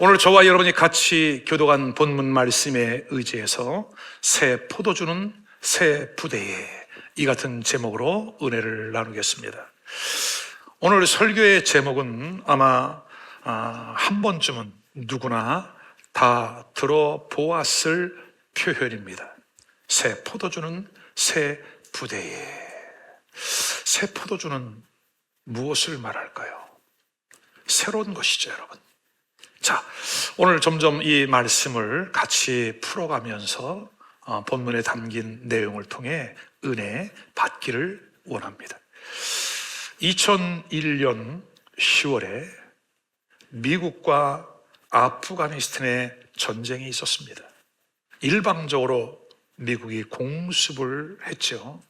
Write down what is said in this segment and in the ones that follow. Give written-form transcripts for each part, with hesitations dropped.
오늘 저와 여러분이 같이 교도한 본문 말씀에 의지해서 새 포도주는 새 부대에, 이 같은 제목으로 은혜를 나누겠습니다. 오늘 설교의 제목은 아마 한 번쯤은 누구나 다 들어보았을 표현입니다. 새 포도주는 새 부대에. 새 포도주는 무엇을 말할까요? 새로운 것이죠, 여러분. 자, 오늘 점점 이 말씀을 같이 풀어가면서 본문에 담긴 내용을 통해 은혜 받기를 원합니다. 2001년 10월에 미국과 아프가니스탄의 전쟁이 있었습니다. 일방적으로 미국이 공습을 했죠.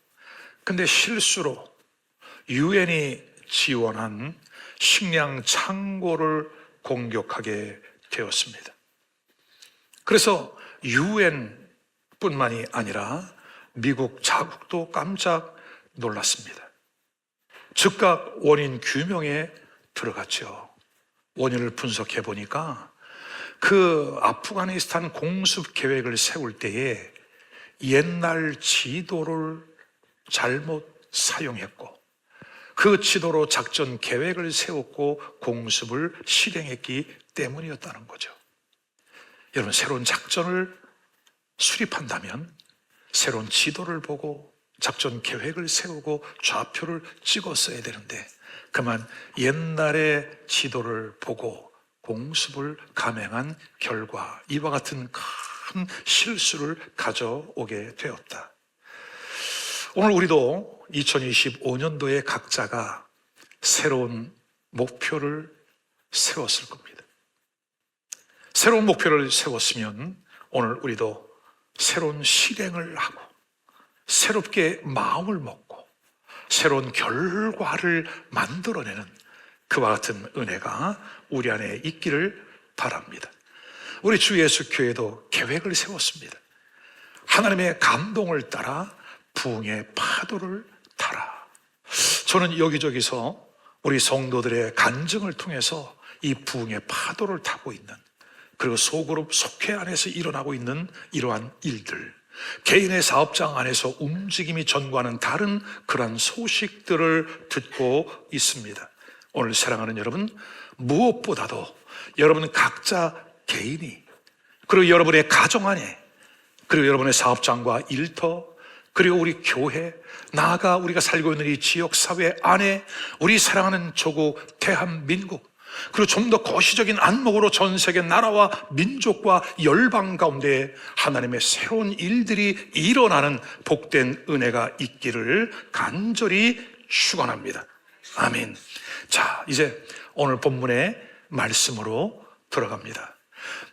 근데 실수로 유엔이 지원한 식량 창고를 공격하게 되었습니다. 그래서 유엔뿐만이 아니라 미국 자국도 깜짝 놀랐습니다. 즉각 원인 규명에 들어갔죠. 원인을 분석해 보니까 그 아프가니스탄 공습 계획을 세울 때에 옛날 지도를 잘못 사용했고, 그 지도로 작전 계획을 세웠고 공습을 실행했기 때문이었다는 거죠. 여러분, 새로운 작전을 수립한다면 새로운 지도를 보고 작전 계획을 세우고 좌표를 찍었어야 되는데, 그만 옛날의 지도를 보고 공습을 감행한 결과 이와 같은 큰 실수를 가져오게 되었다. 오늘 우리도 2025년도에 각자가 새로운 목표를 세웠을 겁니다. 새로운 목표를 세웠으면 오늘 우리도 새로운 실행을 하고 새롭게 마음을 먹고 새로운 결과를 만들어내는 그와 같은 은혜가 우리 안에 있기를 바랍니다. 우리 주 예수 교회도 계획을 세웠습니다. 하나님의 감동을 따라 부흥의 파도를 타라. 저는 여기저기서 우리 성도들의 간증을 통해서 이 부흥의 파도를 타고 있는, 그리고 소그룹 속회 안에서 일어나고 있는 이러한 일들, 개인의 사업장 안에서 움직임이 전과하는 다른 그러한 소식들을 듣고 있습니다. 오늘 사랑하는 여러분, 무엇보다도 여러분 각자 개인이, 그리고 여러분의 가정 안에, 그리고 여러분의 사업장과 일터, 그리고 우리 교회, 나아가 우리가 살고 있는 이 지역사회 안에 우리 사랑하는 조국 대한민국, 그리고 좀 더 거시적인 안목으로 전 세계 나라와 민족과 열방 가운데 하나님의 새로운 일들이 일어나는 복된 은혜가 있기를 간절히 축원합니다. 아멘. 자, 이제 오늘 본문의 말씀으로 들어갑니다.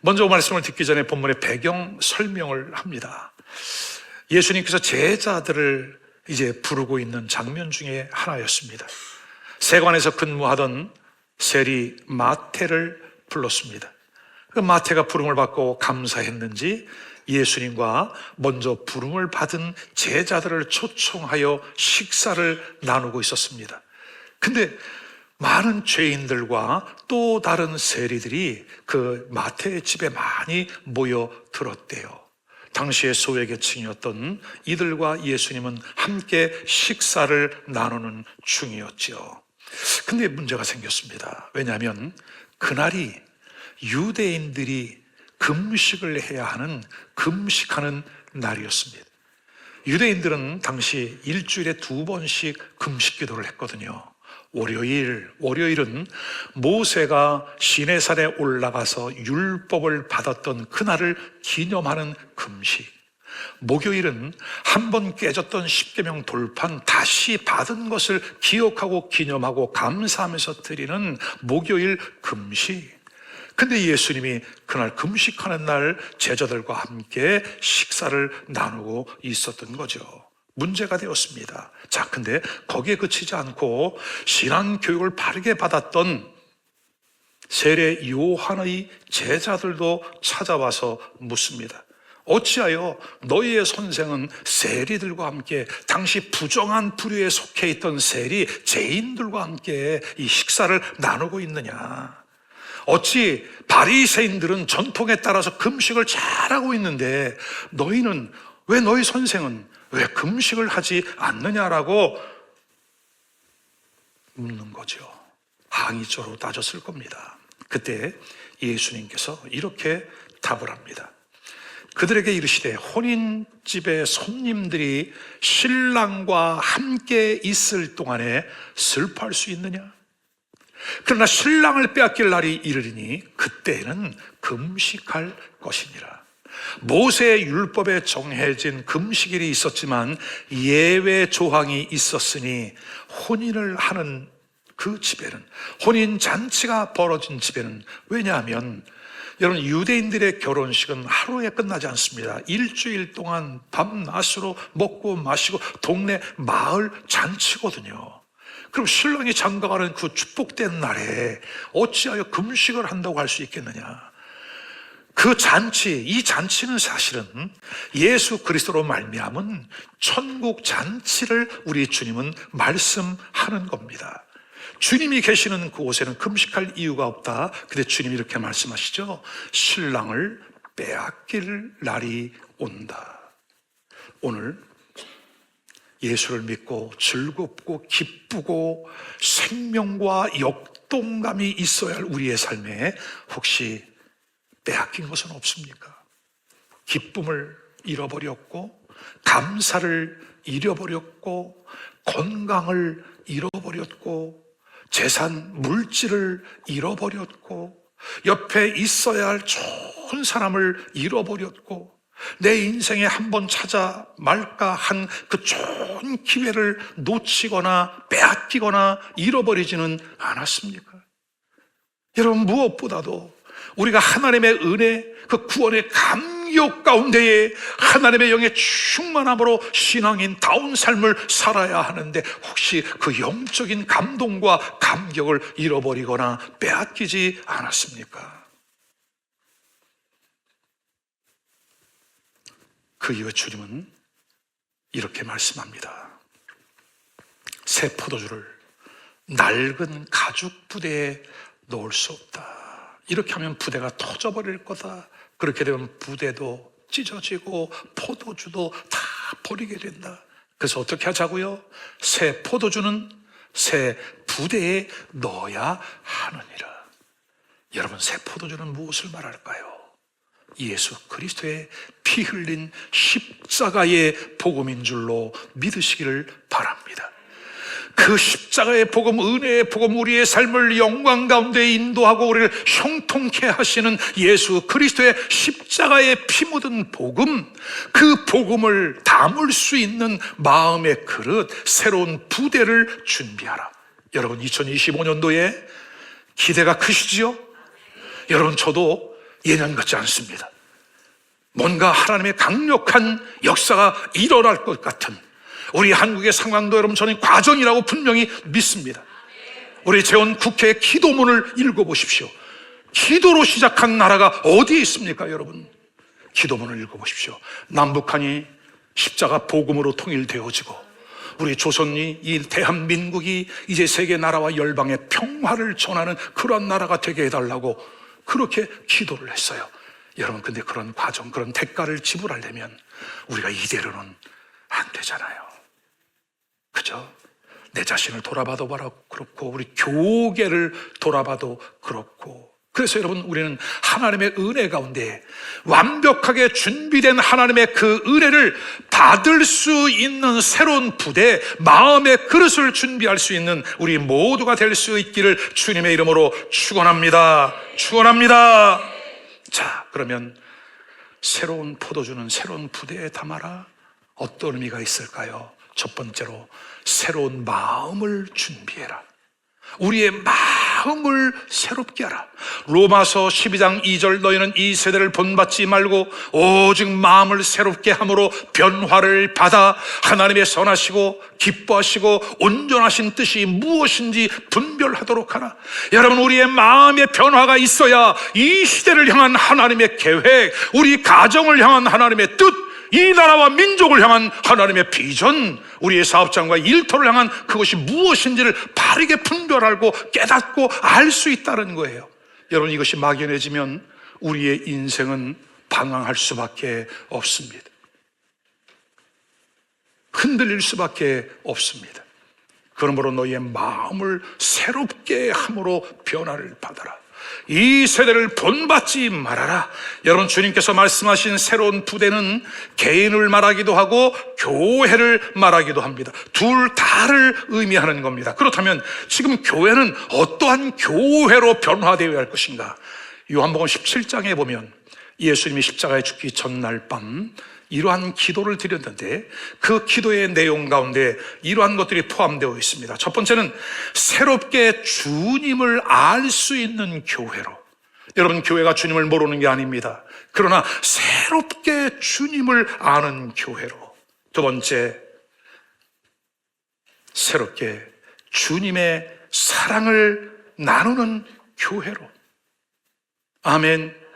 먼저 말씀을 듣기 전에 본문의 배경 설명을 합니다. 예수님께서 제자들을 이제 부르고 있는 장면 중에 하나였습니다. 세관에서 근무하던 세리 마태를 불렀습니다. 그 마태가 부름을 받고 감사했는지 예수님과 먼저 부름을 받은 제자들을 초청하여 식사를 나누고 있었습니다. 근데 많은 죄인들과 또 다른 세리들이 그 마태의 집에 많이 모여들었대요. 당시의 소외계층이었던 이들과 예수님은 함께 식사를 나누는 중이었죠. 근데 문제가 생겼습니다. 왜냐하면 그날이 유대인들이 금식을 해야 하는, 금식하는 날이었습니다. 유대인들은 당시 일주일에 2번씩 금식 기도를 했거든요. 월요일은 모세가 시내산에 올라가서 율법을 받았던 그날을 기념하는 금식, 목요일은 한 번 깨졌던 십계명 돌판 다시 받은 것을 기억하고 기념하고 감사하면서 드리는 목요일 금식. 근데 예수님이 그날 금식하는 날 제자들과 함께 식사를 나누고 있었던 거죠. 문제가 되었습니다. 자, 근데 거기에 그치지 않고 신앙 교육을 바르게 받았던 세례 요한의 제자들도 찾아와서 묻습니다. 어찌하여 너희의 선생은 세리들과 함께, 당시 부정한 부류에 속해 있던 세리, 죄인들과 함께 이 식사를 나누고 있느냐? 어찌 바리새인들은 전통에 따라서 금식을 잘하고 있는데 너희는 왜, 너희 선생은 왜 금식을 하지 않느냐라고 묻는 거죠. 항의조로 따졌을 겁니다. 그때 예수님께서 이렇게 답을 합니다. 그들에게 이르시되 혼인집에 손님들이 신랑과 함께 있을 동안에 슬퍼할 수 있느냐? 그러나 신랑을 빼앗길 날이 이르리니 그때에는 금식할 것이니라. 모세의 율법에 정해진 금식일이 있었지만 예외 조항이 있었으니 혼인을 하는 그 집에는, 혼인 잔치가 벌어진 집에는, 왜냐하면 여러분, 유대인들의 결혼식은 하루에 끝나지 않습니다. 일주일 동안 밤낮으로 먹고 마시고 동네 마을 잔치거든요. 그럼 신랑이 장가가는 그 축복된 날에 어찌하여 금식을 한다고 할 수 있겠느냐? 그 잔치, 이 잔치는 사실은 예수 그리스도로 말미암은 천국 잔치를 우리 주님은 말씀하는 겁니다. 주님이 계시는 그곳에는 금식할 이유가 없다. 근데 주님이 이렇게 말씀하시죠. 신랑을 빼앗길 날이 온다. 오늘 예수를 믿고 즐겁고 기쁘고 생명과 역동감이 있어야 할 우리의 삶에 혹시 빼앗긴 것은 없습니까? 기쁨을 잃어버렸고, 감사를 잃어버렸고, 건강을 잃어버렸고, 재산, 물질을 잃어버렸고, 옆에 있어야 할 좋은 사람을 잃어버렸고, 내 인생에 한번 찾아 말까 한 그 좋은 기회를 놓치거나 빼앗기거나 잃어버리지는 않았습니까? 여러분, 무엇보다도 우리가 하나님의 은혜, 그 구원의 감격 가운데에 하나님의 영의 충만함으로 신앙인 다운 삶을 살아야 하는데 혹시 그 영적인 감동과 감격을 잃어버리거나 빼앗기지 않았습니까? 그 이후 주님은 이렇게 말씀합니다. 새 포도주를 낡은 가죽 부대에 넣을 수 없다. 이렇게 하면 부대가 터져버릴 거다. 그렇게 되면 부대도 찢어지고 포도주도 다 버리게 된다. 그래서 어떻게 하자고요? 새 포도주는 새 부대에 넣어야 하느니라. 여러분, 새 포도주는 무엇을 말할까요? 예수 그리스도의 피 흘린 십자가의 복음인 줄로 믿으시기를 바랍니다. 그 십자가의 복음, 은혜의 복음, 우리의 삶을 영광 가운데 인도하고 우리를 형통케 하시는 예수 그리스도의 십자가의 피 묻은 복음, 그 복음을 담을 수 있는 마음의 그릇, 새로운 부대를 준비하라. 여러분, 2025년도에 기대가 크시지요? 여러분, 저도 예년 같지 않습니다. 뭔가 하나님의 강력한 역사가 일어날 것 같은 우리 한국의 상황도 여러분 저는 과정이라고 분명히 믿습니다. 우리 재원 국회의 기도문을 읽어보십시오. 기도로 시작한 나라가 어디에 있습니까, 여러분? 기도문을 읽어보십시오. 남북한이 십자가 복음으로 통일되어지고 우리 조선이, 이 대한민국이 이제 세계 나라와 열방의 평화를 전하는 그런 나라가 되게 해달라고 그렇게 기도를 했어요. 여러분, 근데 그런 과정, 그런 대가를 지불하려면 우리가 이대로는 안 되잖아요. 그죠? 내 자신을 돌아봐도 그렇고 우리 교계를 돌아봐도 그렇고, 그래서 여러분, 우리는 하나님의 은혜 가운데 완벽하게 준비된 하나님의 그 은혜를 받을 수 있는 새로운 부대, 마음의 그릇을 준비할 수 있는 우리 모두가 될 수 있기를 주님의 이름으로 축원합니다. 축원합니다. 자, 그러면 새로운 포도주는 새로운 부대에 담아라. 어떤 의미가 있을까요? 첫 번째로 새로운 마음을 준비해라. 우리의 마음을 새롭게 하라. 로마서 12장 2절, 너희는 이 세대를 본받지 말고 오직 마음을 새롭게 함으로 변화를 받아 하나님의 선하시고 기뻐하시고 온전하신 뜻이 무엇인지 분별하도록 하라. 여러분, 우리의 마음의 변화가 있어야 이 시대를 향한 하나님의 계획, 우리 가정을 향한 하나님의 뜻, 이 나라와 민족을 향한 하나님의 비전, 우리의 사업장과 일터를 향한 그것이 무엇인지를 바르게 분별하고 깨닫고 알 수 있다는 거예요. 여러분, 이것이 막연해지면 우리의 인생은 방황할 수밖에 없습니다. 흔들릴 수밖에 없습니다. 그러므로 너희의 마음을 새롭게 함으로 변화를 받아라. 이 세대를 본받지 말아라. 여러분, 주님께서 말씀하신 새로운 부대는 개인을 말하기도 하고 교회를 말하기도 합니다. 둘 다를 의미하는 겁니다. 그렇다면 지금 교회는 어떠한 교회로 변화되어야 할 것인가? 요한복음 17장에 보면 예수님이 십자가에 죽기 전날 밤 이러한 기도를 드렸는데 그 기도의 내용 가운데 이러한 것들이 포함되어 있습니다. 첫 번째는 새롭게 주님을 알 수 있는 교회로. 여러분, 교회가 주님을 모르는 게 아닙니다. 그러나 새롭게 주님을 아는 교회로. 두 번째, 새롭게 주님의 사랑을 나누는 교회로. 아멘.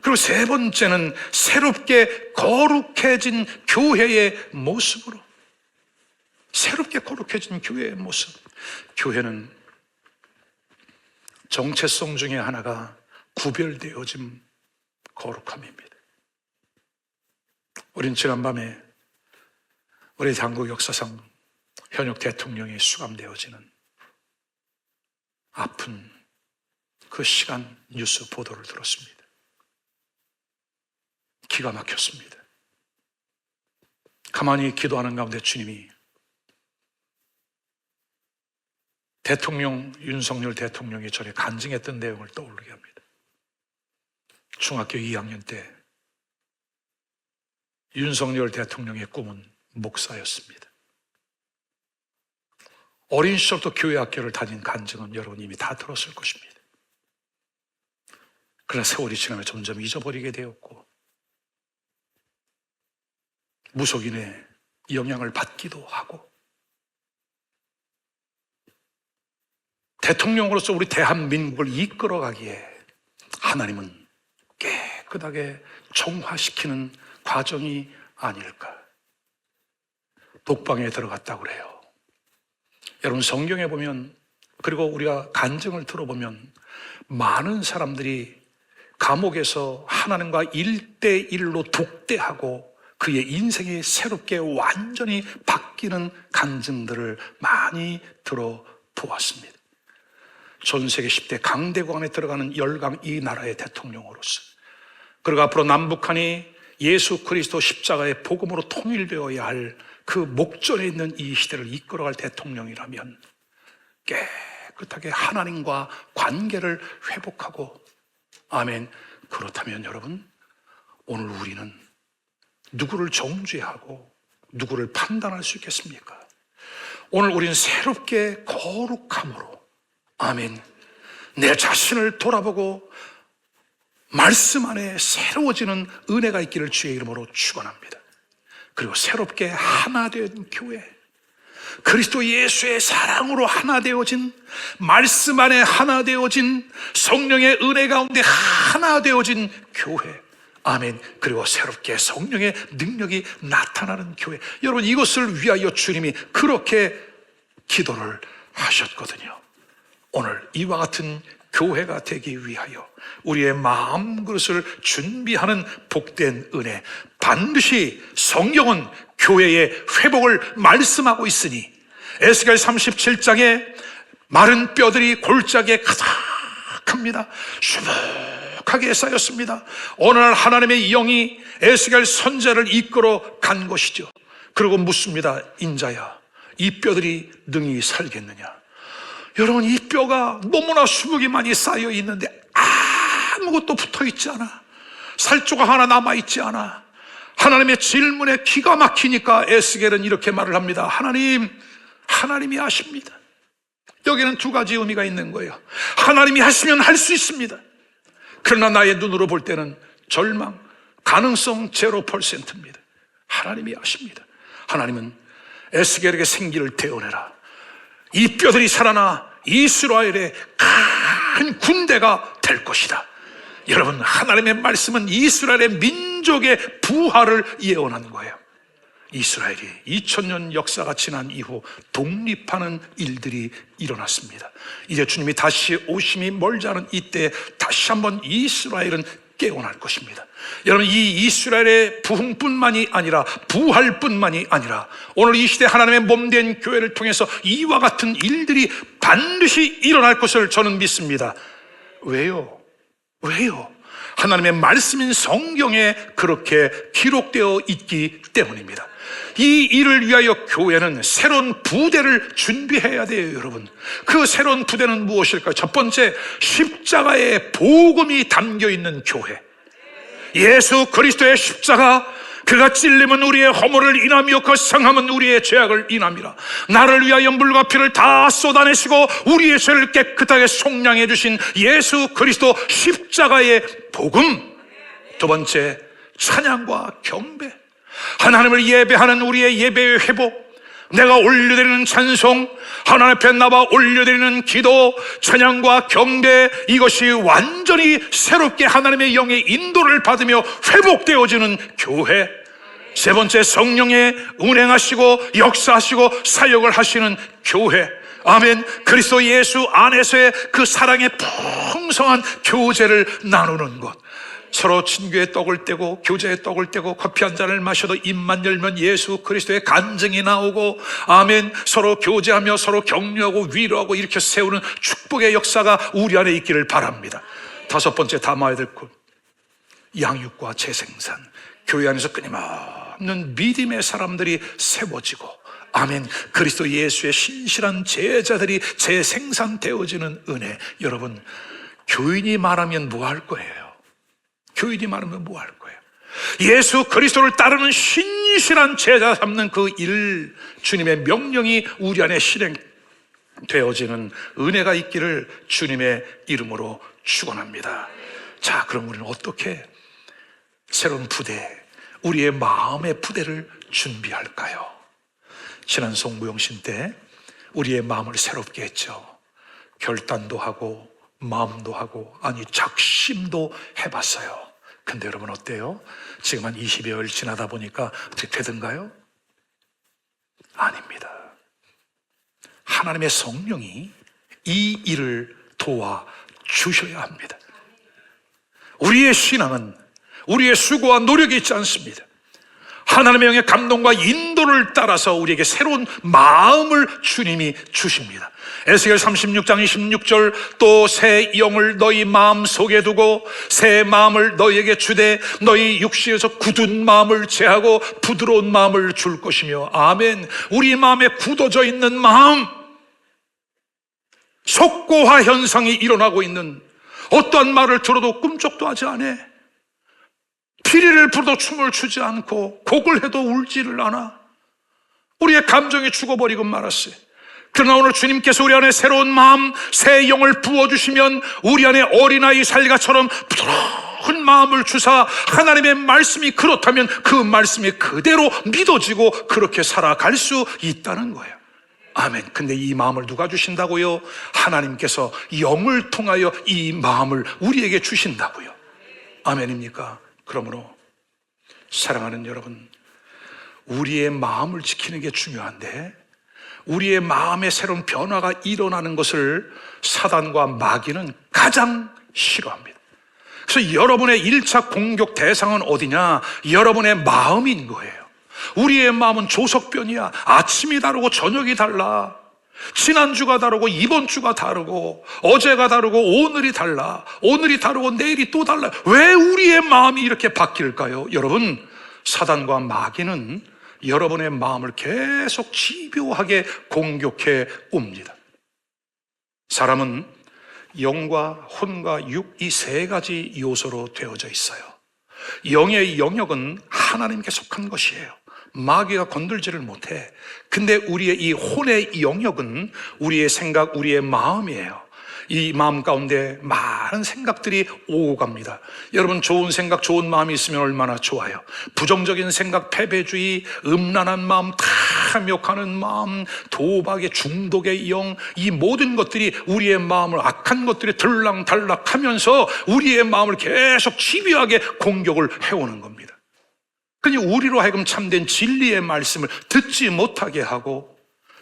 그리고 세 번째는 새롭게 거룩해진 교회의 모습으로. 새롭게 거룩해진 교회의 모습. 교회는 정체성 중에 하나가 구별되어진 거룩함입니다. 우린 지난밤에 우리 한국 역사상 현역 대통령이 수감되어지는 아픈 그 시간 뉴스 보도를 들었습니다. 기가 막혔습니다. 가만히 기도하는 가운데 주님이 윤석열 대통령이 전에 간증했던 내용을 떠오르게 합니다. 중학교 2학년 때 윤석열 대통령의 꿈은 목사였습니다. 어린 시절부터 교회 학교를 다닌 간증은 여러분 이미 다 들었을 것입니다. 그러나 세월이 지나면 점점 잊어버리게 되었고 무속인의 영향을 받기도 하고 대통령으로서 우리 대한민국을 이끌어가기에 하나님은 깨끗하게 정화시키는 과정이 아닐까. 독방에 들어갔다고 그래요. 여러분, 성경에 보면, 그리고 우리가 간증을 들어보면 많은 사람들이 감옥에서 하나님과 1대1로 독대하고 그의 인생이 새롭게 완전히 바뀌는 간증들을 많이 들어보았습니다. 전 세계 10대 강대국 안에 들어가는 열강 이 나라의 대통령으로서, 그리고 앞으로 남북한이 예수 그리스도 십자가의 복음으로 통일되어야 할 그 목전에 있는 이 시대를 이끌어갈 대통령이라면 깨끗하게 하나님과 관계를 회복하고, 아멘. 그렇다면 여러분, 오늘 우리는 누구를 정죄하고 누구를 판단할 수 있겠습니까? 오늘 우리는 새롭게 거룩함으로, 아멘, 내 자신을 돌아보고 말씀 안에 새로워지는 은혜가 있기를 주의 이름으로 축원합니다. 그리고 새롭게 하나 된 교회, 그리스도 예수의 사랑으로 하나 되어진, 말씀 안에 하나 되어진, 성령의 은혜 가운데 하나 되어진 교회, 아멘. 그리고 새롭게 성령의 능력이 나타나는 교회. 여러분, 이것을 위하여 주님이 그렇게 기도를 하셨거든요. 오늘 이와 같은 교회가 되기 위하여 우리의 마음 그릇을 준비하는 복된 은혜, 반드시 성경은 교회의 회복을 말씀하고 있으니 에스겔 37장에 마른 뼈들이 골짜기에 가득합니다. 수북하게 쌓였습니다. 어느 날 하나님의 영이 에스겔 선지자를 이끌어 간 것이죠. 그리고 묻습니다. 인자야, 이 뼈들이 능히 살겠느냐? 여러분, 이 뼈가 너무나 수북이 많이 쌓여 있는데 아무것도 붙어 있지 않아. 살조각 하나 남아 있지 않아. 하나님의 질문에 기가 막히니까 에스겔은 이렇게 말을 합니다. 하나님이 아십니다. 여기는 두 가지 의미가 있는 거예요. 하나님이 하시면 할 수 있습니다. 그러나 나의 눈으로 볼 때는 절망, 가능성 0%입니다. 하나님이 아십니다. 하나님은 에스겔에게 생기를 되어내라. 이 뼈들이 살아나 이스라엘의 큰 군대가 될 것이다. 여러분, 하나님의 말씀은 이스라엘의 민족의 부활을 예언한 거예요. 이스라엘이 2000년 역사가 지난 이후 독립하는 일들이 일어났습니다. 이제 주님이 다시 오심이 멀지 않은 이때 다시 한번 이스라엘은 깨어날 것입니다. 여러분, 이 이스라엘의 부흥뿐만이 아니라 부활뿐만이 아니라 오늘 이 시대 하나님의 몸된 교회를 통해서 이와 같은 일들이 반드시 일어날 것을 저는 믿습니다. 왜요? 하나님의 말씀인 성경에 그렇게 기록되어 있기 때문입니다. 이 일을 위하여 교회는 새로운 부대를 준비해야 돼요, 여러분. 그 새로운 부대는 무엇일까요? 첫 번째, 십자가의 복음이 담겨 있는 교회. 예수 그리스도의 십자가, 그가 찔림은 우리의 허물을 인하며 그 상함은 우리의 죄악을 인함이라. 나를 위하여 물과 피를 다 쏟아내시고 우리의 죄를 깨끗하게 속량해 주신 예수 그리스도 십자가의 복음. 두 번째, 찬양과 경배. 하나님을 예배하는 우리의 예배의 회복, 내가 올려드리는 찬송, 하나님 앞에 나와 올려드리는 기도, 찬양과 경배, 이것이 완전히 새롭게 하나님의 영의 인도를 받으며 회복되어지는 교회. 세 번째, 성령의 운행하시고 역사하시고 사역을 하시는 교회. 아멘. 그리스도 예수 안에서의 그 사랑의 풍성한 교제를 나누는 것. 서로 친교의 떡을 떼고 교제의 떡을 떼고 커피 한 잔을 마셔도 입만 열면 예수 그리스도의 간증이 나오고, 아멘. 서로 교제하며 서로 격려하고 위로하고 이렇게 세우는 축복의 역사가 우리 안에 있기를 바랍니다. 다섯 번째, 담아야 될 것, 양육과 재생산. 교회 안에서 끊임없는 믿음의 사람들이 세워지고, 아멘. 그리스도 예수의 신실한 제자들이 재생산되어지는 은혜. 여러분, 교인이 말하면 뭐 할 거예요? 교인이 말하면 뭐 할 거예요? 예수 그리스도를 따르는 신실한 제자 삼는 그 일, 주님의 명령이 우리 안에 실행되어지는 은혜가 있기를 주님의 이름으로 축원합니다. 자, 그럼 우리는 어떻게 새로운 부대, 우리의 마음의 부대를 준비할까요? 지난 송구영신 때 우리의 마음을 새롭게 했죠. 결단도 하고 마음도 하고, 아니 작심도 해봤어요. 근데 여러분 어때요? 지금 한 20여일 지나다 보니까 어떻게 되던가요? 아닙니다. 하나님의 성령이 이 일을 도와주셔야 합니다. 우리의 신앙은 우리의 수고와 노력이 있지 않습니다. 하나님의 영의 감동과 인도를 따라서 우리에게 새로운 마음을 주님이 주십니다. 에스겔 36장 26절, 또 새 영을 너희 마음 속에 두고 새 마음을 너희에게 주되 너희 육신에서 굳은 마음을 제하고 부드러운 마음을 줄 것이며. 아멘. 우리 마음에 굳어져 있는 마음, 속고화 현상이 일어나고 있는, 어떠한 말을 들어도 꿈쩍도 하지 않아, 피리를 불어도 춤을 추지 않고 곡을 해도 울지를 않아, 우리의 감정이 죽어버리고 말았어요. 그러나 오늘 주님께서 우리 안에 새로운 마음, 새 영을 부어주시면 우리 안에 어린아이 살가처럼 부드러운 마음을 주사 하나님의 말씀이 그렇다면 그 말씀이 그대로 믿어지고 그렇게 살아갈 수 있다는 거예요. 아멘. 근데 이 마음을 누가 주신다고요? 하나님께서 영을 통하여 이 마음을 우리에게 주신다고요. 아멘입니까? 그러므로 사랑하는 여러분, 우리의 마음을 지키는 게 중요한데, 우리의 마음에 새로운 변화가 일어나는 것을 사단과 마귀는 가장 싫어합니다. 그래서 여러분의 1차 공격 대상은 어디냐? 여러분의 마음인 거예요. 우리의 마음은 조석변이야. 아침이 다르고 저녁이 달라. 지난주가 다르고 이번 주가 다르고 어제가 다르고 오늘이 달라. 오늘이 다르고 내일이 또 달라. 왜 우리의 마음이 이렇게 바뀔까요? 여러분, 사단과 마귀는 여러분의 마음을 계속 집요하게 공격해 옵니다. 사람은 영과 혼과 육, 이 세 가지 요소로 되어져 있어요. 영의 영역은 하나님께 속한 것이에요. 마귀가 건들지를 못해. 근데 우리의 이 혼의 영역은 우리의 생각, 우리의 마음이에요. 이 마음 가운데 많은 생각들이 오고 갑니다. 여러분, 좋은 생각, 좋은 마음이 있으면 얼마나 좋아요. 부정적인 생각, 패배주의, 음란한 마음, 탐욕하는 마음, 도박의 중독의 영, 이 모든 것들이 우리의 마음을, 악한 것들이 들락달락하면서 우리의 마음을 계속 집요하게 공격을 해오는 겁니다. 그냥 우리로 하여금 참된 진리의 말씀을 듣지 못하게 하고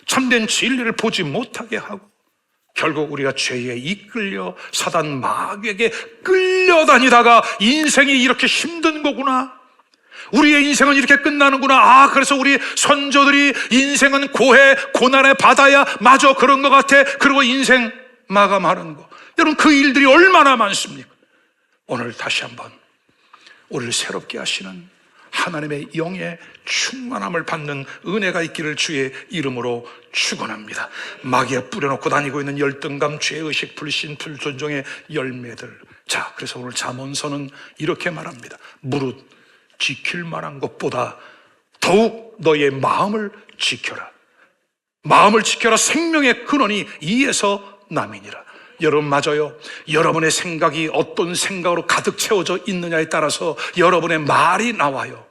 참된 진리를 보지 못하게 하고 결국 우리가 죄에 이끌려 사단 마귀에게 끌려다니다가 인생이 이렇게 힘든 거구나, 우리의 인생은 이렇게 끝나는구나, 그래서 우리 선조들이 인생은 고해 고난의 바다야, 맞아, 그런 것 같아, 그리고 인생 마감하는 거. 여러분, 그 일들이 얼마나 많습니까? 오늘 다시 한번 우리를 새롭게 하시는 하나님의 영의 충만함을 받는 은혜가 있기를 주의 이름으로 축원합니다. 마귀에 뿌려놓고 다니고 있는 열등감, 죄의식, 불신, 불존종의 열매들. 자, 그래서 오늘 잠언서는 이렇게 말합니다. 무릇 지킬 만한 것보다 더욱 너의 마음을 지켜라. 마음을 지켜라. 생명의 근원이 이에서 남이니라. 여러분, 맞아요. 여러분의 생각이 어떤 생각으로 가득 채워져 있느냐에 따라서 여러분의 말이 나와요.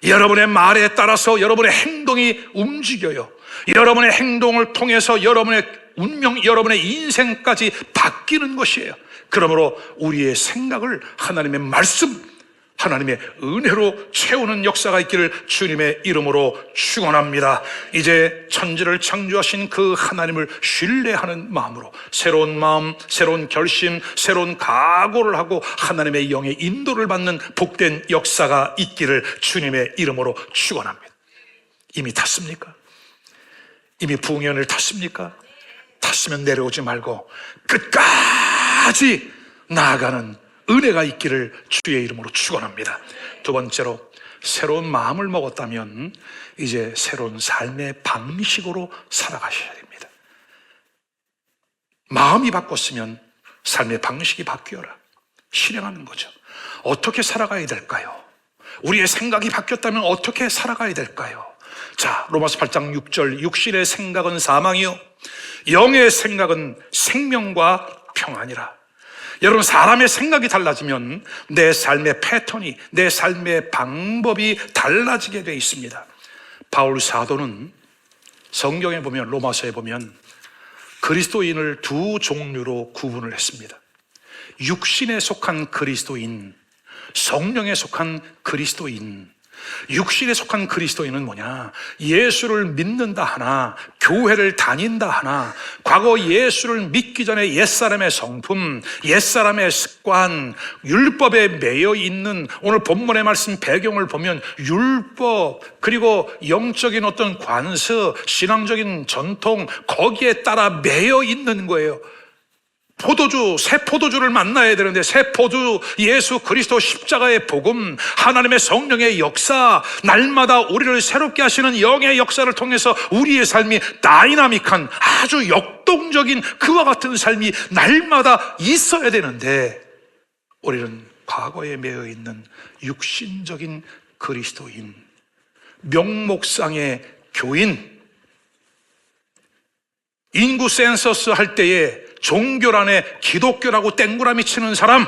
여러분의 말에 따라서 여러분의 행동이 움직여요. 여러분의 행동을 통해서 여러분의 운명, 여러분의 인생까지 바뀌는 것이에요. 그러므로 우리의 생각을 하나님의 말씀, 하나님의 은혜로 채우는 역사가 있기를 주님의 이름으로 축원합니다. 이제 천지를 창조하신 그 하나님을 신뢰하는 마음으로 새로운 마음, 새로운 결심, 새로운 각오를 하고 하나님의 영의 인도를 받는 복된 역사가 있기를 주님의 이름으로 축원합니다. 이미 탔습니까? 이미 부흥연을 탔습니까? 탔으면 내려오지 말고 끝까지 나아가는 은혜가 있기를 주의 이름으로 축원합니다. 두 번째로, 새로운 마음을 먹었다면 이제 새로운 삶의 방식으로 살아가셔야 됩니다. 마음이 바뀌었으면 삶의 방식이 바뀌어라. 실행하는 거죠. 어떻게 살아가야 될까요? 우리의 생각이 바뀌었다면 어떻게 살아가야 될까요? 자, 로마서 8장 6절, 육신의 생각은 사망이요 영의 생각은 생명과 평안이라. 여러분, 사람의 생각이 달라지면 내 삶의 패턴이, 내 삶의 방법이 달라지게 되어 있습니다. 바울 사도는 성경에 보면, 로마서에 보면 그리스도인을 두 종류로 구분을 했습니다. 육신에 속한 그리스도인, 성령에 속한 그리스도인. 육신에 속한 그리스도인은 뭐냐? 예수를 믿는다 하나, 교회를 다닌다 하나, 과거 예수를 믿기 전에 옛사람의 성품, 옛사람의 습관, 율법에 매여 있는, 오늘 본문의 말씀 배경을 보면 율법, 그리고 영적인 어떤 관습, 신앙적인 전통, 거기에 따라 매여 있는 거예요. 포도주, 새 포도주를 만나야 되는데 새 포도주 예수 그리스도 십자가의 복음, 하나님의 성령의 역사, 날마다 우리를 새롭게 하시는 영의 역사를 통해서 우리의 삶이 다이나믹한, 아주 역동적인 그와 같은 삶이 날마다 있어야 되는데 우리는 과거에 매여 있는 육신적인 그리스도인, 명목상의 교인, 인구 센서스 할 때에 종교란에 기독교라고 땡구라미 치는 사람.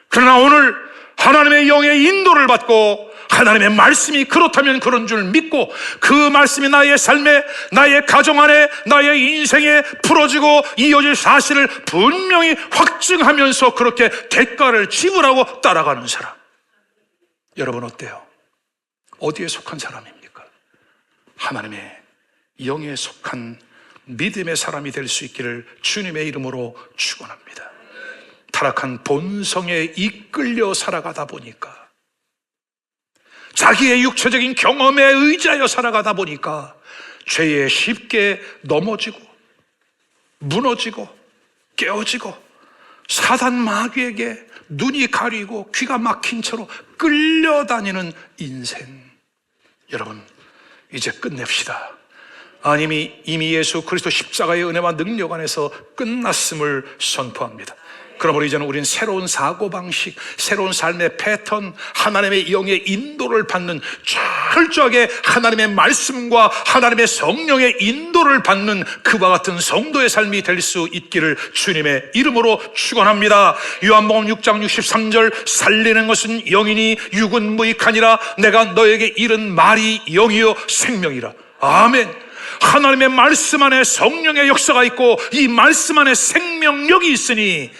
그러나 오늘 하나님의 영의 인도를 받고 하나님의 말씀이 그렇다면 그런 줄 믿고 그 말씀이 나의 삶에, 나의 가정 안에, 나의 인생에 풀어지고 이어질 사실을 분명히 확증하면서 그렇게 대가를 지불하고 따라가는 사람. 여러분 어때요? 어디에 속한 사람입니까? 하나님의 영에 속한 믿음의 사람이 될 수 있기를 주님의 이름으로 축원합니다. 타락한 본성에 이끌려 살아가다 보니까, 자기의 육체적인 경험에 의지하여 살아가다 보니까 죄에 쉽게 넘어지고 무너지고 깨어지고 사단 마귀에게 눈이 가리고 귀가 막힌 채로 끌려다니는 인생. 여러분, 이제 끝냅시다. 이미 예수 그리스도 십자가의 은혜와 능력 안에서 끝났음을 선포합니다. 그러므로 이제는 우리는 새로운 사고방식, 새로운 삶의 패턴, 하나님의 영의 인도를 받는, 철저하게 하나님의 말씀과 하나님의 성령의 인도를 받는 그와 같은 성도의 삶이 될 수 있기를 주님의 이름으로 축원합니다. 요한복음 6장 63절, 살리는 것은 영이니 육은 무익하니라. 내가 너에게 이른 말이 영이요 생명이라. 아멘. 하나님의 말씀 안에 성령의 역사가 있고 이 말씀 안에 생명력이 있으니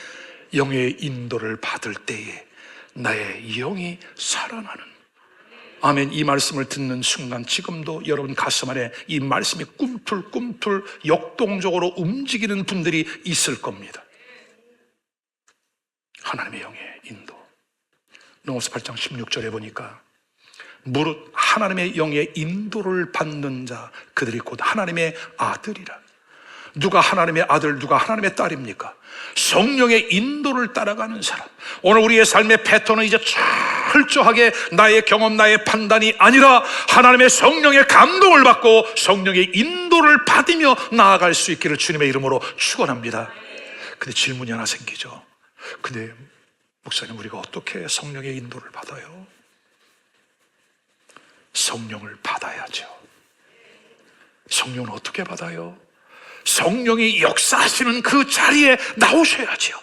영의 인도를 받을 때에 나의 영이 살아나는, 아멘. 이 말씀을 듣는 순간 지금도 여러분 가슴 안에 이 말씀이 꿈틀꿈틀 역동적으로 움직이는 분들이 있을 겁니다. 하나님의 영의 인도. 로마서 8장 16절에 보니까 무릇 하나님의 영의 인도를 받는 자 그들이 곧 하나님의 아들이라. 누가 하나님의 아들, 누가 하나님의 딸입니까? 성령의 인도를 따라가는 사람. 오늘 우리의 삶의 패턴은 이제 철저하게 나의 경험, 나의 판단이 아니라 하나님의 성령의 감동을 받고 성령의 인도를 받으며 나아갈 수 있기를 주님의 이름으로 축원합니다. 근데 질문이 하나 생기죠. 근데 목사님, 우리가 어떻게 성령의 인도를 받아요? 성령을 받아야죠. 성령은 어떻게 받아요? 성령이 역사하시는 그 자리에 나오셔야죠.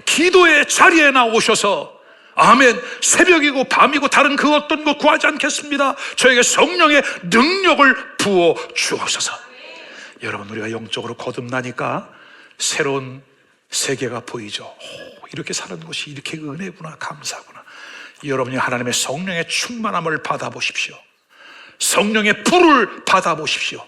기도의 자리에 나오셔서 아멘, 새벽이고 밤이고 다른 그 어떤 것 구하지 않겠습니다. 저에게 성령의 능력을 부어 주옵소서. 여러분, 우리가 영적으로 거듭나니까 새로운 세계가 보이죠. 이렇게 사는 것이 이렇게 은혜구나, 감사구나. 여러분이 하나님의 성령의 충만함을 받아보십시오. 성령의 불을 받아보십시오.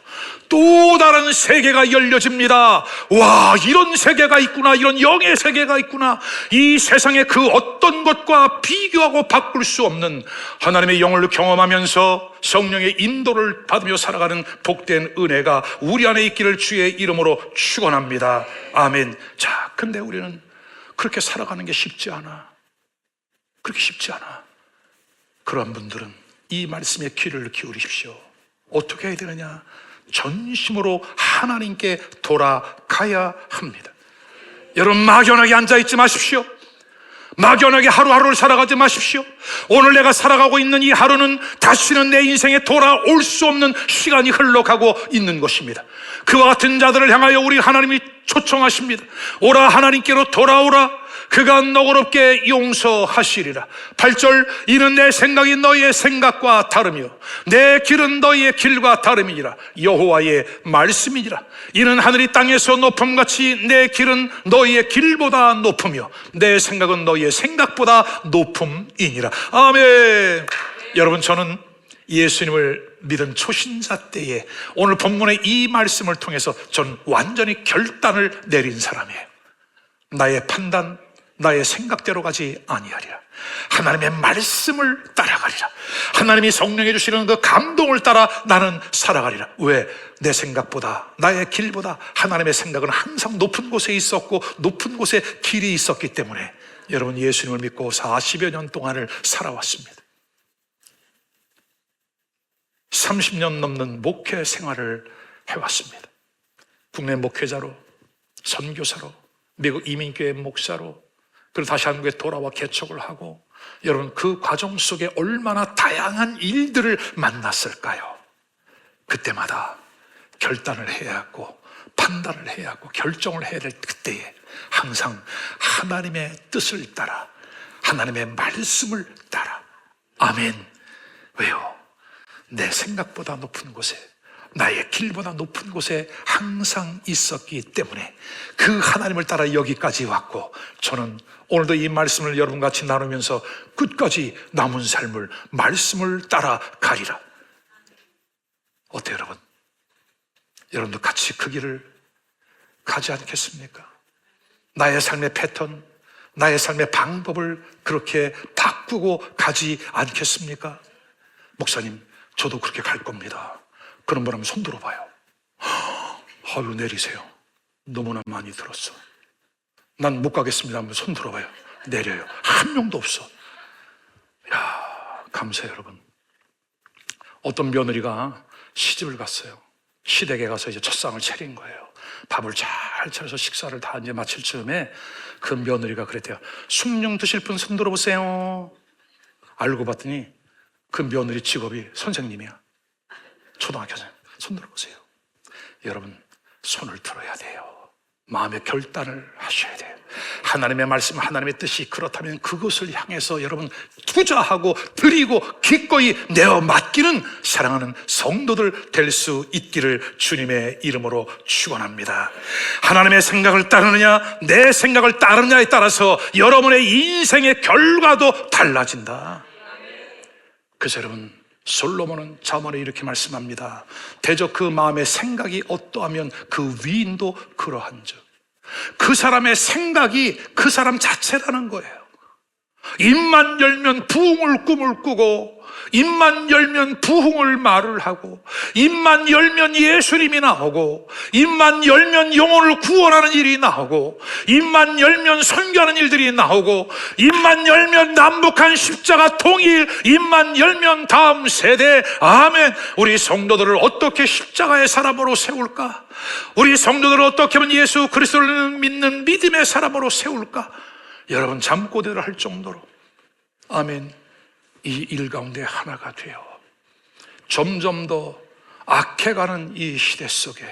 또 다른 세계가 열려집니다. 와, 이런 세계가 있구나, 이런 영의 세계가 있구나. 이 세상의 그 어떤 것과 비교하고 바꿀 수 없는 하나님의 영을 경험하면서 성령의 인도를 받으며 살아가는 복된 은혜가 우리 안에 있기를 주의 이름으로 축원합니다. 아멘. 자, 근데 우리는 그렇게 살아가는 게 쉽지 않아. 그렇게 쉽지 않아. 그러한 분들은 이 말씀에 귀를 기울이십시오. 어떻게 해야 되느냐? 전심으로 하나님께 돌아가야 합니다. 여러분, 막연하게 앉아있지 마십시오. 막연하게 하루하루를 살아가지 마십시오. 오늘 내가 살아가고 있는 이 하루는 다시는 내 인생에 돌아올 수 없는 시간이 흘러가고 있는 것입니다. 그와 같은 자들을 향하여 우리 하나님이 초청하십니다. 오라, 하나님께로 돌아오라. 그가 너그럽게 용서하시리라. 8절, 이는 내 생각이 너희의 생각과 다르며 내 길은 너희의 길과 다름이니라. 여호와의 말씀이니라. 이는 하늘이 땅에서 높음같이 내 길은 너희의 길보다 높으며 내 생각은 너희의 생각보다 높음이니라. 아멘. 여러분, 저는 예수님을 믿은 초신자 때에 오늘 본문의 이 말씀을 통해서 전 완전히 결단을 내린 사람이에요. 나의 판단, 나의 생각대로 가지 아니하리라. 하나님의 말씀을 따라가리라. 하나님이 성령해 주시는 그 감동을 따라 나는 살아가리라. 왜? 내 생각보다, 나의 길보다 하나님의 생각은 항상 높은 곳에 있었고 높은 곳에 길이 있었기 때문에 여러분, 예수님을 믿고 40여 년 동안을 살아왔습니다. 30년 넘는 목회 생활을 해왔습니다. 국내 목회자로, 선교사로, 미국 이민교회 목사로, 그리고 다시 한국에 돌아와 개척을 하고, 여러분, 그 과정 속에 얼마나 다양한 일들을 만났을까요? 그때마다 결단을 해야 하고 판단을 해야 하고 결정을 해야 될 그때에 항상 하나님의 뜻을 따라, 하나님의 말씀을 따라. 아멘. 왜요? 내 생각보다 높은 곳에, 나의 길보다 높은 곳에 항상 있었기 때문에 그 하나님을 따라 여기까지 왔고, 저는 오늘도 이 말씀을 여러분과 같이 나누면서 끝까지 남은 삶을 말씀을 따라 가리라. 어때요, 여러분? 여러분도 같이 그 길을 가지 않겠습니까? 나의 삶의 패턴, 나의 삶의 방법을 그렇게 바꾸고 가지 않겠습니까? 목사님, 저도 그렇게 갈 겁니다. 그런 분하면 손 들어봐요. 아유, 내리세요. 너무나 많이 들었어. 난 못 가겠습니다 하면 손 들어봐요. 내려요. 한 명도 없어. 야, 감사해요, 여러분. 어떤 며느리가 시집을 갔어요. 시댁에 가서 이제 첫 상을 차린 거예요. 밥을 잘 차려서 식사를 다 이제 마칠 즈음에 그 며느리가 그랬대요. 숭늉 드실 분 손 들어보세요. 알고 봤더니 그 며느리 직업이 선생님이야. 초등학교생. 손 들어보세요. 여러분, 손을 들어야 돼요. 마음의 결단을 하셔야 돼요. 하나님의 말씀, 하나님의 뜻이 그렇다면 그것을 향해서 여러분 투자하고 드리고 기꺼이 내어 맡기는 사랑하는 성도들 될 수 있기를 주님의 이름으로 축원합니다. 하나님의 생각을 따르느냐, 내 생각을 따르느냐에 따라서 여러분의 인생의 결과도 달라진다. 그래서 여러분, 솔로몬은 잠언에 이렇게 말씀합니다. 대저 그 마음의 생각이 어떠하면 그 위인도 그러한즉. 그 사람의 생각이 그 사람 자체라는 거예요. 입만 열면 부흥을 꿈을 꾸고, 입만 열면 부흥을 말을 하고, 입만 열면 예수님이 나오고, 입만 열면 영혼을 구원하는 일이 나오고, 입만 열면 선교하는 일들이 나오고, 입만 열면 남북한 십자가 통일, 입만 열면 다음 세대. 아멘. 우리 성도들을 어떻게 십자가의 사람으로 세울까? 우리 성도들을 어떻게 하면 예수 그리스도를 믿는 믿음의 사람으로 세울까? 여러분, 잠꼬대를 할 정도로, 아멘, 이 일 가운데 하나가 되어 점점 더 악해가는 이 시대 속에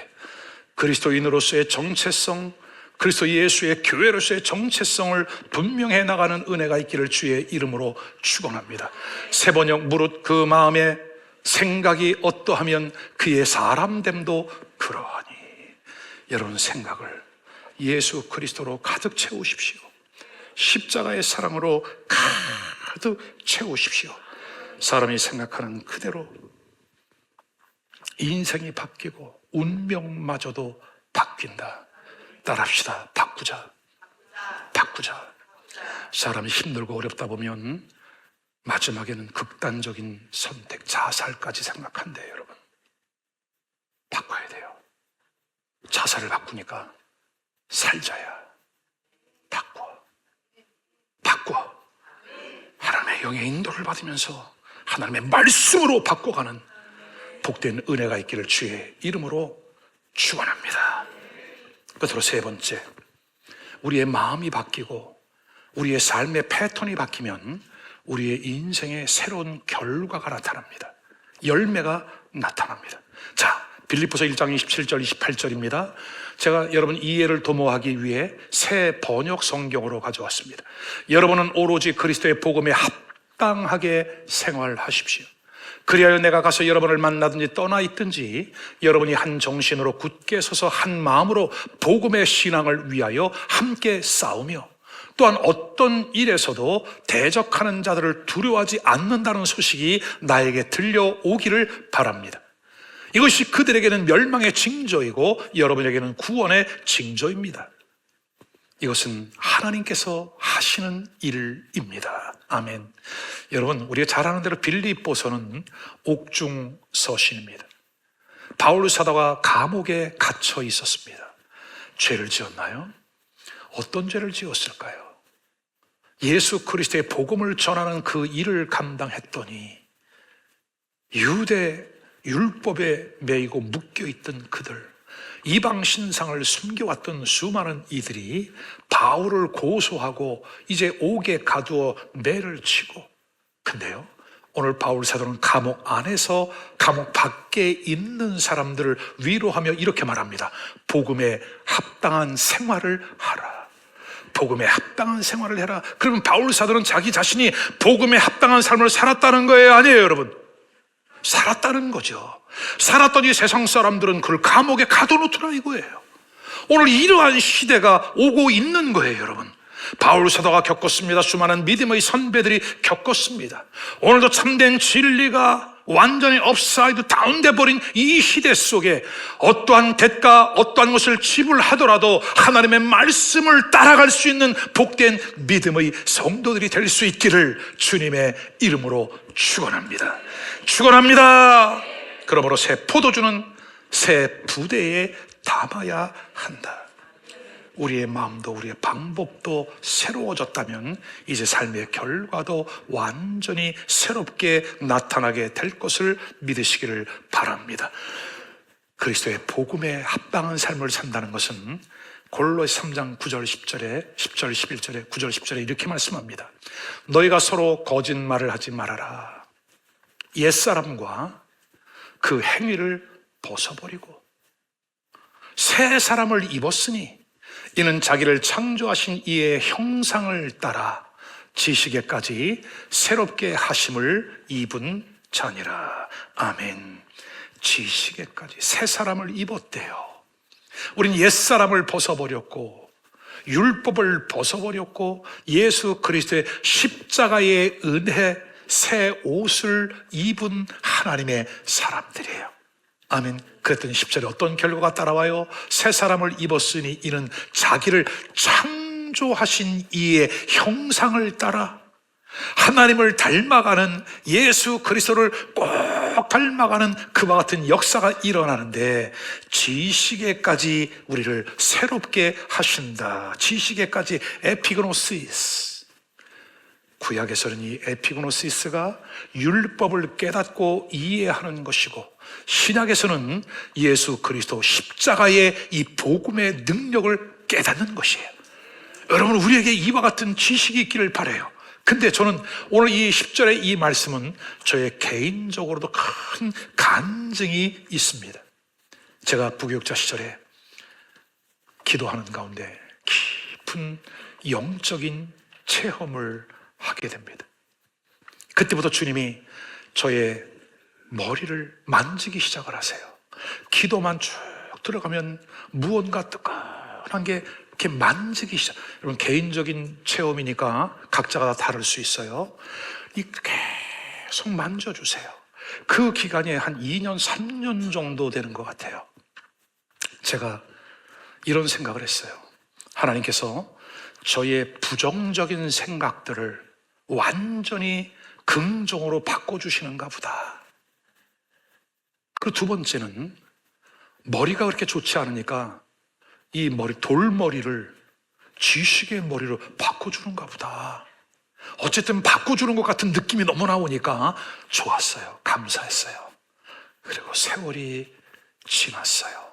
그리스도인으로서의 정체성, 그리스도 예수의 교회로서의 정체성을 분명해 나가는 은혜가 있기를 주의 이름으로 축원합니다. 세번역 무릇 그 마음의 생각이 어떠하면 그의 사람됨도 그러하니. 여러분, 생각을 예수 그리스도로 가득 채우십시오. 십자가의 사랑으로 가득 채우십시오. 사람이 생각하는 그대로 인생이 바뀌고 운명마저도 바뀐다. 따라합시다. 바꾸자. 사람이 힘들고 어렵다 보면 마지막에는 극단적인 선택, 자살까지 생각한대요. 여러분, 바꿔야 돼요. 자살을 바꾸니까 살자야. 바꿔. 하나님의 영의 인도를 받으면서 하나님의 말씀으로 바꿔가는 복된 은혜가 있기를 주의 이름으로 축원합니다. 끝으로 세 번째, 우리의 마음이 바뀌고 우리의 삶의 패턴이 바뀌면 우리의 인생에 새로운 결과가 나타납니다. 열매가 나타납니다. 자, 빌립보서 1장 27절 28절입니다. 제가 여러분 이해를 도모하기 위해 새 번역 성경으로 가져왔습니다. 여러분은 오로지 그리스도의 복음에 합당하게 생활하십시오. 그리하여 내가 가서 여러분을 만나든지 떠나 있든지 여러분이 한 정신으로 굳게 서서 한 마음으로 복음의 신앙을 위하여 함께 싸우며, 또한 어떤 일에서도 대적하는 자들을 두려워하지 않는다는 소식이 나에게 들려오기를 바랍니다. 이것이 그들에게는 멸망의 징조이고 여러분에게는 구원의 징조입니다. 이것은 하나님께서 하시는 일입니다. 아멘. 여러분, 우리가 잘 아는 대로 빌립보서는 옥중서신입니다. 바울 사도가 감옥에 갇혀 있었습니다. 죄를 지었나요? 어떤 죄를 지었을까요? 예수 그리스도의 복음을 전하는 그 일을 감당했더니 유대 율법에 매이고 묶여있던 그들, 이방 신상을 숨겨왔던 수많은 이들이 바울을 고소하고 이제 옥에 가두어 매를 치고, 근데요, 오늘 바울 사도는 감옥 안에서 감옥 밖에 있는 사람들을 위로하며 이렇게 말합니다. 복음에 합당한 생활을 하라. 복음에 합당한 생활을 해라. 그러면 바울 사도는 자기 자신이 복음에 합당한 삶을 살았다는 거예요? 아니에요, 여러분? 살았다는 거죠. 살았더니 세상 사람들은 그를 감옥에 가둬놓더라 이거예요. 오늘 이러한 시대가 오고 있는 거예요, 여러분. 바울 사도가 겪었습니다. 수많은 믿음의 선배들이 겪었습니다. 오늘도 참된 진리가 완전히 업사이드 다운돼 버린 이 시대 속에 어떠한 대가, 어떠한 것을 지불하더라도 하나님의 말씀을 따라갈 수 있는 복된 믿음의 성도들이 될 수 있기를 주님의 이름으로 축원합니다. 축원합니다. 그러므로 새 포도주는 새 부대에 담아야 한다. 우리의 마음도 우리의 방법도 새로워졌다면 이제 삶의 결과도 완전히 새롭게 나타나게 될 것을 믿으시기를 바랍니다. 그리스도의 복음에 합당한 삶을 산다는 것은 골로새 3장 9절 10절에 10절 11절에 9절 10절에 이렇게 말씀합니다. 너희가 서로 거짓말을 하지 말아라. 옛사람과 그 행위를 벗어버리고 새 사람을 입었으니 이는 자기를 창조하신 이의 형상을 따라 지식에까지 새롭게 하심을 입은 자니라. 아멘. 지식에까지 새 사람을 입었대요. 우린 옛사람을 벗어버렸고 율법을 벗어버렸고 예수 그리스도의 십자가의 은혜, 새 옷을 입은 하나님의 사람들이에요. 아멘. 그랬더니 10절에 어떤 결과가 따라와요? 새 사람을 입었으니 이는 자기를 창조하신 이의 형상을 따라 하나님을 닮아가는, 예수 그리스도를 꼭 닮아가는 그와 같은 역사가 일어나는데 지식에까지 우리를 새롭게 하신다. 지식에까지, 에피그노시스. 구약에서는 이 에피그노시스가 율법을 깨닫고 이해하는 것이고, 신약에서는 예수 그리스도 십자가의 이 복음의 능력을 깨닫는 것이에요. 여러분, 우리에게 이와 같은 지식이 있기를 바라요. 근데 저는 오늘 이 10절의 이 말씀은 저의 개인적으로도 큰 간증이 있습니다. 제가 부교육자 시절에 기도하는 가운데 깊은 영적인 체험을 하게 됩니다. 그때부터 주님이 저의 머리를 만지기 시작을 하세요. 기도만 쭉 들어가면 무언가 뜨끈한 게 이렇게 만지기 시작. 여러분, 개인적인 체험이니까 각자가 다 다를 수 있어요. 계속 만져주세요. 그 기간이 한 2년, 3년 정도 되는 것 같아요. 제가 이런 생각을 했어요. 하나님께서 저의 부정적인 생각들을 완전히 긍정으로 바꿔주시는가 보다. 그리고 두 번째는 머리가 그렇게 좋지 않으니까 이 머리, 돌머리를 지식의 머리로 바꿔주는가 보다. 어쨌든 바꿔주는 것 같은 느낌이 너무 나오니까 좋았어요. 감사했어요. 그리고 세월이 지났어요.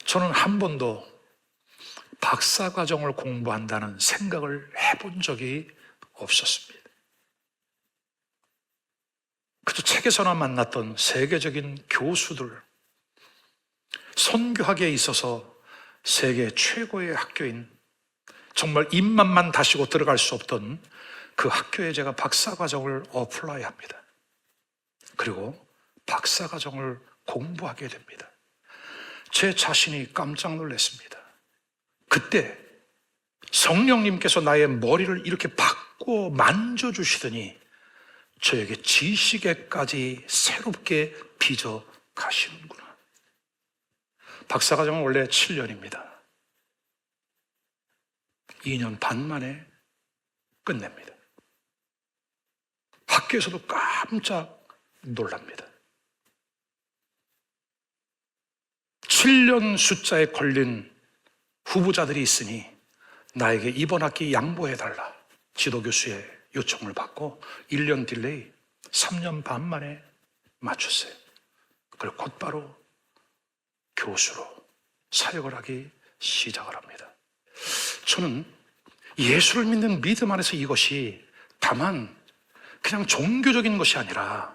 저는 한 번도 박사과정을 공부한다는 생각을 해본 적이 없었습니다. 그저 책에서나 만났던 세계적인 교수들, 선교학에 있어서 세계 최고의 학교인, 정말 입맛만 다시고 들어갈 수 없던 그 학교에 제가 박사과정을 어플라이합니다. 그리고 박사과정을 공부하게 됩니다. 제 자신이 깜짝 놀랐습니다. 그때 성령님께서 나의 머리를 이렇게 바꿔 만져주시더니 저에게 지식에까지 새롭게 빚어 가시는구나. 박사과정은 원래 7년입니다. 2년 반 만에 끝냅니다. 학교에서도 깜짝 놀랍니다. 7년 숫자에 걸린 후보자들이 있으니 나에게 이번 학기 양보해달라. 지도교수의 요청을 받고 1년 딜레이, 3년 반 만에 맞췄어요. 그리고 곧바로 교수로 사역을 하기 시작을 합니다. 저는 예수를 믿는 믿음 안에서 이것이 다만 그냥 종교적인 것이 아니라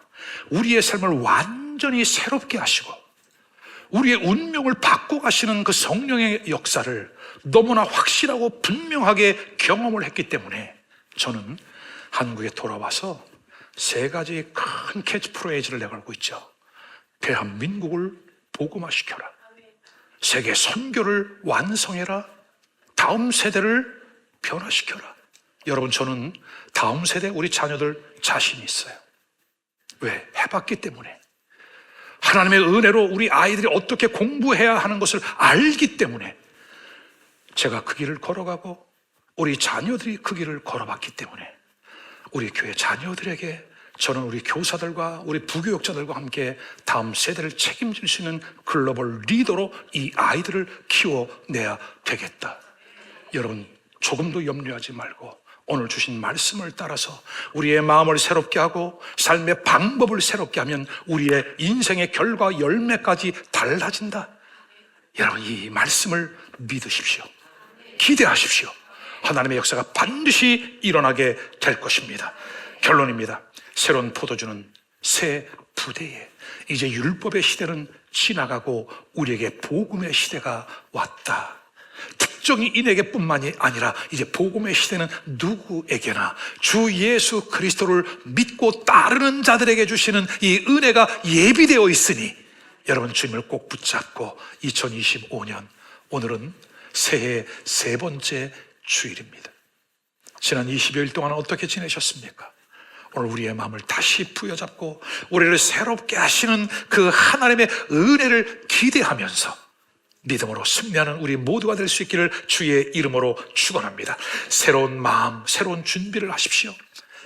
우리의 삶을 완전히 새롭게 하시고 우리의 운명을 바꿔가시는 그 성령의 역사를 너무나 확실하고 분명하게 경험을 했기 때문에 저는 한국에 돌아와서 3가지 큰 캐치프레이즈를 내걸고 있죠. 대한민국을 복음화시켜라. 세계 선교를 완성해라. 다음 세대를 변화시켜라. 여러분, 저는 다음 세대 우리 자녀들 자신이 있어요. 왜? 해봤기 때문에. 하나님의 은혜로 우리 아이들이 어떻게 공부해야 하는 것을 알기 때문에 제가 그 길을 걸어가고 우리 자녀들이 그 길을 걸어봤기 때문에 우리 교회 자녀들에게 저는 우리 교사들과 우리 부교육자들과 함께 다음 세대를 책임질 수 있는 글로벌 리더로 이 아이들을 키워내야 되겠다. 여러분, 조금도 염려하지 말고 오늘 주신 말씀을 따라서 우리의 마음을 새롭게 하고 삶의 방법을 새롭게 하면 우리의 인생의 결과 열매까지 달라진다. 여러분, 이 말씀을 믿으십시오. 기대하십시오. 하나님의 역사가 반드시 일어나게 될 것입니다. 결론입니다. 새로운 포도주는 새 부대에 이제 율법의 시대는 지나가고 우리에게 복음의 시대가 왔다. 특정인에게 뿐만이 아니라 이제 복음의 시대는 누구에게나 주 예수 그리스도를 믿고 따르는 자들에게 주시는 이 은혜가 예비되어 있으니 여러분, 주님을 꼭 붙잡고 2025년 오늘은 새해의 3번째 주일입니다. 지난 20여일 동안 어떻게 지내셨습니까? 오늘 우리의 마음을 다시 부여잡고 우리를 새롭게 하시는 그 하나님의 은혜를 기대하면서 믿음으로 승리하는 우리 모두가 될 수 있기를 주의 이름으로 축원합니다. 새로운 마음, 새로운 준비를 하십시오.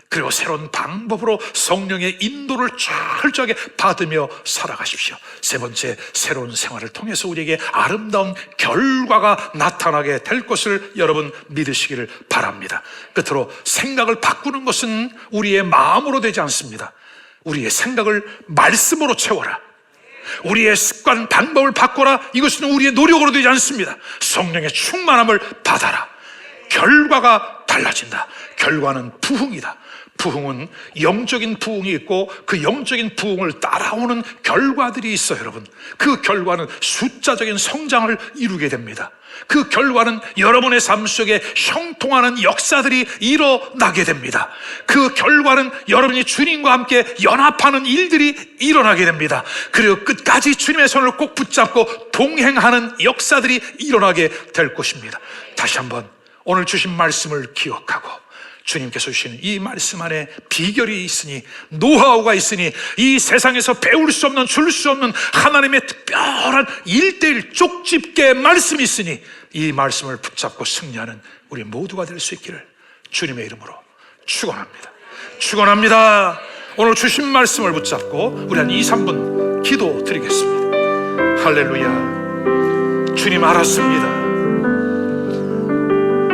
그리고 새로운 방법으로 성령의 인도를 철저하게 받으며 살아가십시오. 세 번째, 새로운 생활을 통해서 우리에게 아름다운 결과가 나타나게 될 것을 여러분 믿으시기를 바랍니다. 끝으로 생각을 바꾸는 것은 우리의 마음으로 되지 않습니다. 우리의 생각을 말씀으로 채워라. 우리의 습관, 방법을 바꿔라. 이것은 우리의 노력으로 되지 않습니다. 성령의 충만함을 받아라. 결과가 달라진다. 결과는 부흥이다. 부흥은 영적인 부흥이 있고 그 영적인 부흥을 따라오는 결과들이 있어요, 여러분. 그 결과는 숫자적인 성장을 이루게 됩니다. 그 결과는 여러분의 삶 속에 형통하는 역사들이 일어나게 됩니다. 그 결과는 여러분이 주님과 함께 연합하는 일들이 일어나게 됩니다. 그리고 끝까지 주님의 손을 꼭 붙잡고 동행하는 역사들이 일어나게 될 것입니다. 다시 한번 오늘 주신 말씀을 기억하고 주님께서 주시는 이 말씀 안에 비결이 있으니, 노하우가 있으니, 이 세상에서 배울 수 없는, 줄 수 없는 하나님의 특별한 1:1 쪽집게 말씀이 있으니 이 말씀을 붙잡고 승리하는 우리 모두가 될 수 있기를 주님의 이름으로 축원합니다. 축원합니다. 오늘 주신 말씀을 붙잡고 우리 한 2, 3분 기도 드리겠습니다. 할렐루야. 주님 알았습니다.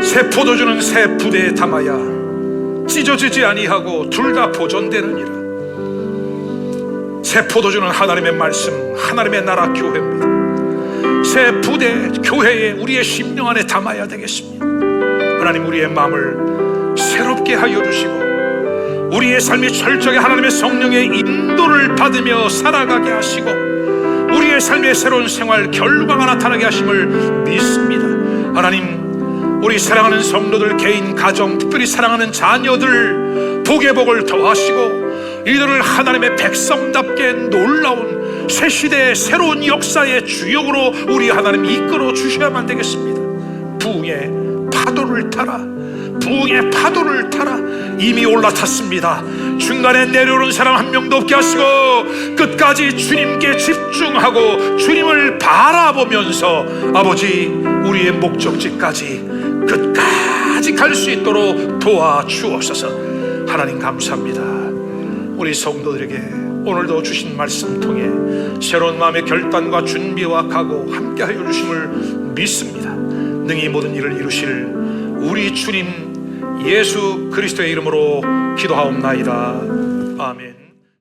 새 포도주는 새 부대에 담아야 찢어지지 아니하고 둘 다 보존되느니라. 새 포도주는 하나님의 말씀, 하나님의 나라 교회입니다. 새 부대 교회에 우리의 심령 안에 담아야 되겠습니다. 하나님, 우리의 마음을 새롭게 하여 주시고 우리의 삶이 철저하게 하나님의 성령의 인도를 받으며 살아가게 하시고 우리의 삶의 새로운 생활 결과가 나타나게 하심을 믿습니다. 하나님, 우리 사랑하는 성도들, 개인, 가정, 특별히 사랑하는 자녀들 복의 복을 더하시고 이들을 하나님의 백성답게 놀라운 새 시대의 새로운 역사의 주역으로 우리 하나님 이끌어 주셔야만 되겠습니다. 부흥의 파도를 타라. 부흥의 파도를 타라. 이미 올라탔습니다. 중간에 내려오는 사람 한 명도 없게 하시고 끝까지 주님께 집중하고 주님을 바라보면서 아버지, 우리의 목적지까지 끝까지 갈 수 있도록 도와주옵소서. 하나님 감사합니다. 우리 성도들에게 오늘도 주신 말씀 통해 새로운 마음의 결단과 준비와 각오 함께 하여 주심을 믿습니다. 능히 모든 일을 이루실 우리 주님 예수 그리스도의 이름으로 기도하옵나이다.